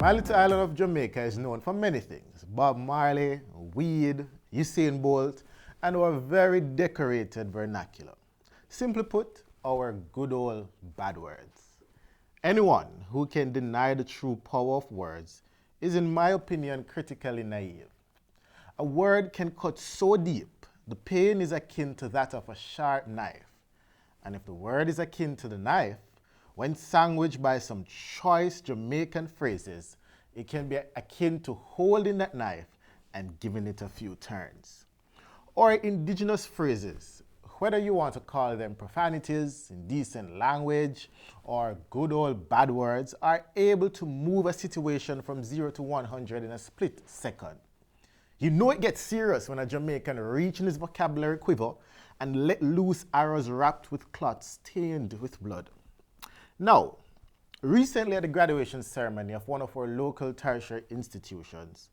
My little island of Jamaica is known for many things. Bob Marley, weed, Usain Bolt, and our very decorated vernacular. Simply put, our good old bad words. Anyone who can deny the true power of words is, in my opinion, critically naive. A word can cut so deep, the pain is akin to that of a sharp knife. And if the word is akin to the knife, when sandwiched by some choice Jamaican phrases, it can be akin to holding that knife and giving it a few turns. Or indigenous phrases, whether you want to call them profanities, indecent language, or good old bad words, are able to move a situation from 0 to 100 in a split second. You know it gets serious when a Jamaican reaches in his vocabulary quiver and let loose arrows wrapped with clots stained with blood. Now, recently at the graduation ceremony of one of our local tertiary institutions,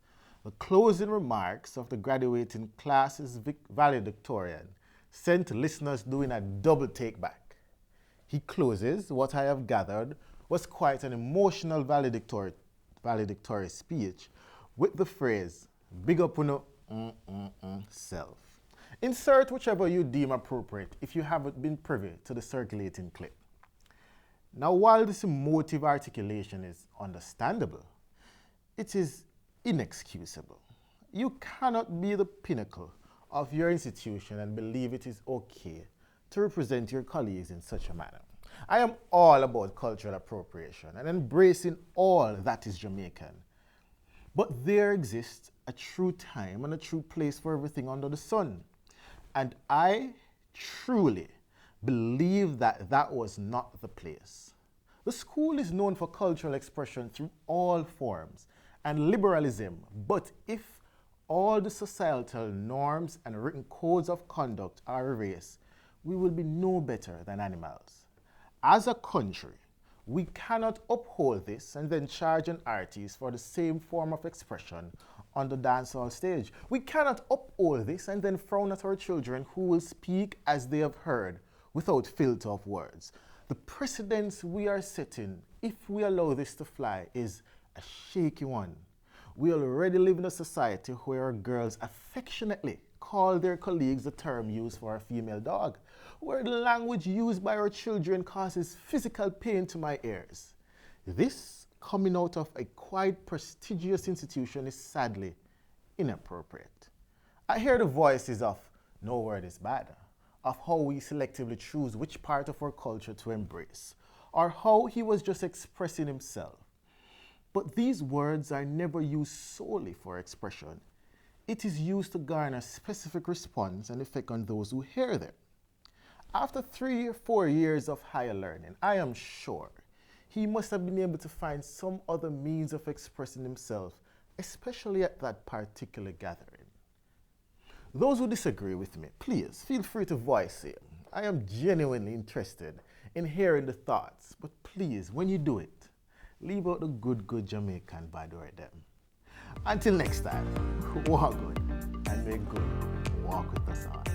the closing remarks of the graduating class's valedictorian sent listeners doing a double take back. He closes what I have gathered was quite an emotional valedictory speech with the phrase, "Big up on self." Insert whichever you deem appropriate if you haven't been privy to the circulating clip. Now, while this emotive articulation is understandable, it is inexcusable. You cannot be the pinnacle of your institution and believe it is okay to represent your colleagues in such a manner. I am all about cultural appropriation and embracing all that is Jamaican. But there exists a true time and a true place for everything under the sun. And I truly believe that that was not the place. The school is known for cultural expression through all forms and liberalism, but if all the societal norms and written codes of conduct are erased, we will be no better than animals. As a country, we cannot uphold this and then charge an artist for the same form of expression on the dancehall stage. We cannot uphold this and then frown at our children who will speak as they have heard without filter of words. The precedence we are setting, if we allow this to fly, is a shaky one. We already live in a society where girls affectionately call their colleagues the term used for a female dog, where the language used by our children causes physical pain to my ears. This, coming out of a quite prestigious institution, is sadly inappropriate. I hear the voices of "no word is bad," of how we selectively choose which part of our culture to embrace, or how he was just expressing himself. But these words are never used solely for expression. It is used to garner specific response and effect on those who hear them. After 3 or 4 years of higher learning, I am sure he must have been able to find some other means of expressing himself, especially at that particular gathering. Those who disagree with me, please feel free to voice it. I am genuinely interested in hearing the thoughts, but please, when you do it, leave out the good Jamaican bad word them. Until next time, walk good and make good. Walk with us on.